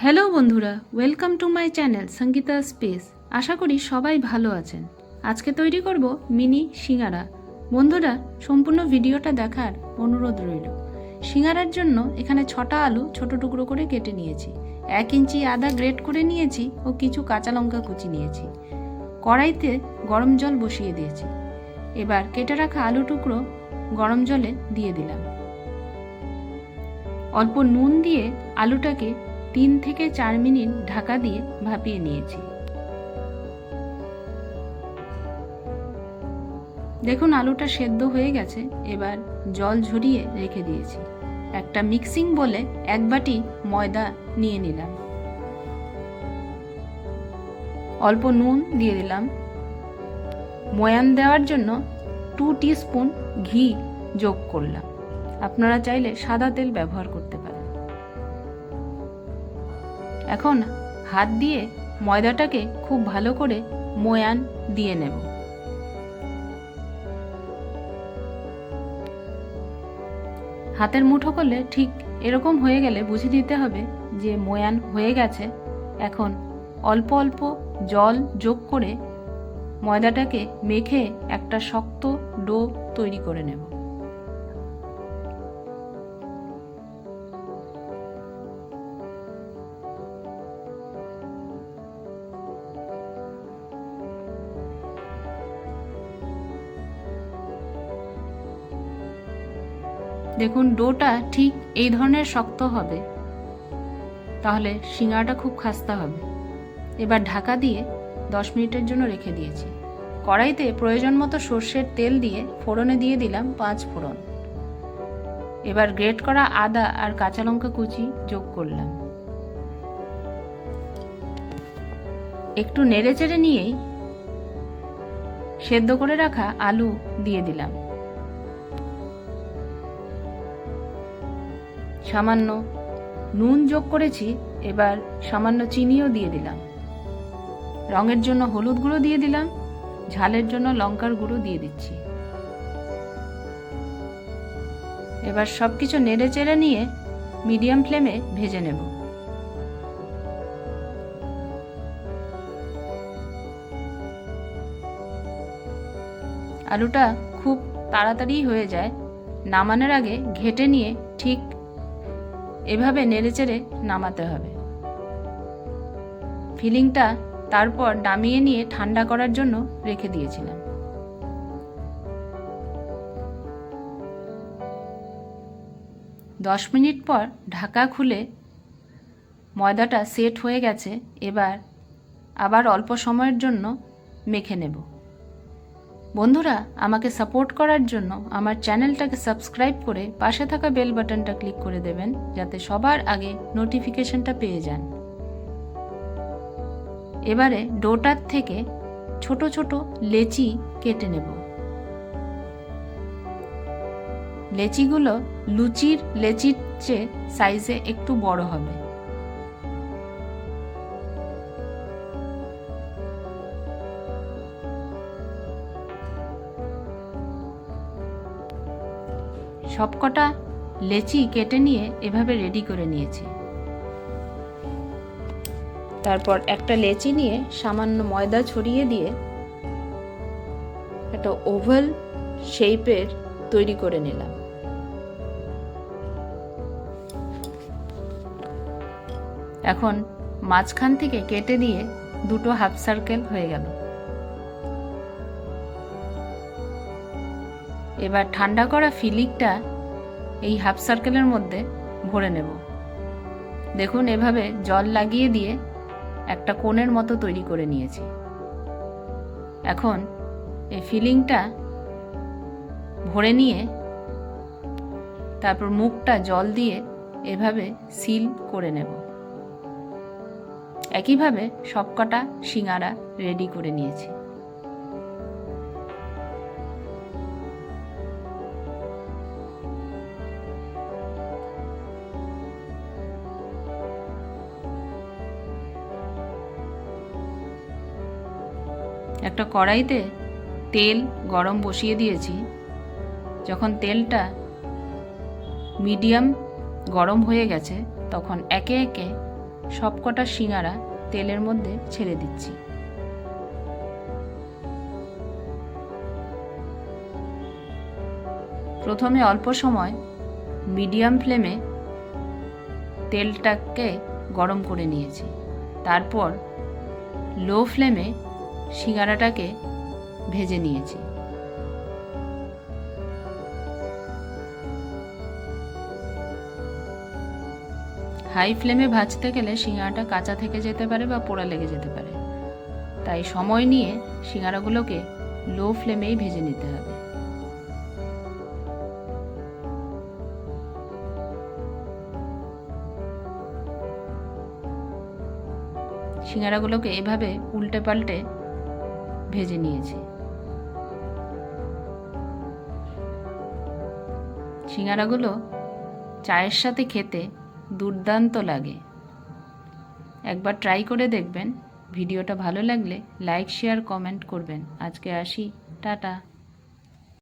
Hello বন্ধুরা, welcome to my channel Sangeeta space. আশা করি সবাই ভালো আছেন। আজকে তৈরি করব মিনি সিঙ্গারা। বন্ধুরা, সম্পূর্ণ ভিডিওটা দেখার অনুরোধ রইল। সিঙ্গারার জন্য এখানে 6টা আলু ছোট টুকরো করে কেটে নিয়েছি, 1 ইঞ্চি আদা গ্রেট করে নিয়েছি ও কিছু কাঁচা লঙ্কা কুচি নিয়েছি। কড়াইতে গরম জল বসিয়ে দিয়েছি। এবার কেটে রাখা আলু টুকরো গরম জলে দিয়ে দিলাম। অল্প নুন দিয়ে আলুটাকে 3 থেকে 4 মিনিট ঢাকা দিয়ে ভাপিয়ে নিয়েছি। দেখুন আলুটা সেদ্ধ হয়ে গেছে। এবার জল ঝরিয়ে রেখে দিয়েছি। একটা মিক্সিং বলে 1 বাটি ময়দা নিয়ে নিলাম। অল্প নুন দিয়ে দিলাম। ময়ান দেওয়ার জন্য 2 টিস্পুন ঘি যোগ করলাম। আপনারা চাইলে সাদা তেল ব্যবহার করতে পারেন। এখন হাত দিয়ে ময়দাটাকে খুব ভালো করে ময়ান দিয়ে নেব। হাতের মুঠো করলে ঠিক এরকম হয়ে গেলে বুঝে দিতে হবে যে ময়ান হয়ে গেছে। এখন অল্প অল্প জল যোগ করে ময়দাটাকে মেখে একটা শক্ত ডো তৈরি করে নেব। দেখুন ডোটা ঠিক এই ধরনের শক্ত হবে, তাহলে সিঙ্গারাটা খুব খাস্তা হবে। এবার ঢাকা দিয়ে 10 মিনিটের জন্য রেখে দিয়েছি। কড়াইতে প্রয়োজন মতো সর্ষের তেল দিয়ে ফোড়নে দিয়ে দিলাম 5 ফোড়ন। এবার গ্রেট করা আদা আর কাঁচা লঙ্কা কুচি যোগ করলাম। একটু নেড়েচেড়ে নিয়েই সেদ্ধ করে রাখা আলু দিয়ে দিলাম। সামান্য নুন যোগ করেছি। এবার সামান্য চিনিও দিয়ে দিলাম। রঙের জন্য হলুদ গুঁড়ো দিয়ে দিলাম। ঝালের জন্য লঙ্কার গুঁড়ো দিয়ে দিচ্ছি। এবার সবকিছু নেড়ে চেড়ে নিয়ে মিডিয়াম ফ্লেমে ভেজে নেব। আলুটা খুব তাড়াতাড়ি হয়ে যায়। নামানোর আগে ঘেটে নিয়ে ঠিক এভাবে নেড়েচেড়ে নামাতে হবে। ফিলিংটা তারপর নামিয়ে নিয়ে ঠান্ডা করার জন্য রেখে দিয়েছিলাম। দশ মিনিট পর ঢাকা খুলে ময়দাটা সেট হয়ে গেছে। এবার আবার অল্প সময়ের জন্য মেখে নেব। বন্ধুরা, আমাকে সাপোর্ট করার জন্য আমার চ্যানেলটাকে সাবস্ক্রাইব করে পাশে থাকা বেল বাটনটা ক্লিক করে দেবেন, যাতে সবার আগে নোটিফিকেশনটা পেয়ে যান। এবারে ডোটার থেকে ছোট ছোট লেচি কেটে নেব। লেচিগুলো লুচির লেচির চেয়ে সাইজে একটু বড় হবে। সবকটা লেচি কেটে নিয়ে এভাবে রেডি করে নিয়েছি। তারপর একটা লেচি নিয়ে সামান্য ময়দা ছড়িয়ে দিয়ে একটা ওভাল শেপের তৈরি করে নিলাম। এখন মাঝখান থেকে কেটে দিয়ে দুটো হাফ সার্কেল হয়ে গেল। এবার ঠান্ডা করা ফিলিংটা এই হাফ সার্কেলের মধ্যে ভরে নেব। দেখুন এভাবে জল লাগিয়ে দিয়ে একটা কোণের মতো তৈরি করে নিয়েছি। এখন এই ফিলিংটা ভরে নিয়ে তারপর মুখটা জল দিয়ে এভাবে সিল করে নেব। একইভাবে সবকটা সিঙ্গারা রেডি করে নিয়েছি। একটা কড়াইতে তেল গরম বসিয়ে দিয়েছি। যখন তেলটা মিডিয়াম গরম হয়ে গেছে তখন একে একে সবকটা সিঙ্গারা তেলের মধ্যে ছেড়ে দিচ্ছি। প্রথমে অল্প সময় মিডিয়াম ফ্লেমে তেলটাকে গরম করে নিয়েছি। তারপর লো ফ্লেমে সিঙ্গারাটাকে ভেজে নিয়েছি। হাই ফ্লেমে ভাজতে গেলে সিঙ্গারাটা কাঁচা থেকে যেতে পারে বা পোড়া লেগে যেতে পারে, তাই সময় নিয়ে সিঙ্গারাগুলোকে লো ফ্লেমেই ভেজে নিতে হবে। সিঙ্গারাগুলোকে এভাবে উল্টে পাল্টে ভেজে নিয়েছি। সিঙ্গারাগুলো চায়ের সাথে খেতে দুর্দান্ত লাগে। একবার ট্রাই করে দেখবেন। ভিডিওটা ভালো লাগলে লাইক, শেয়ার, কমেন্ট করবেন। আজকে আসি, টাটা।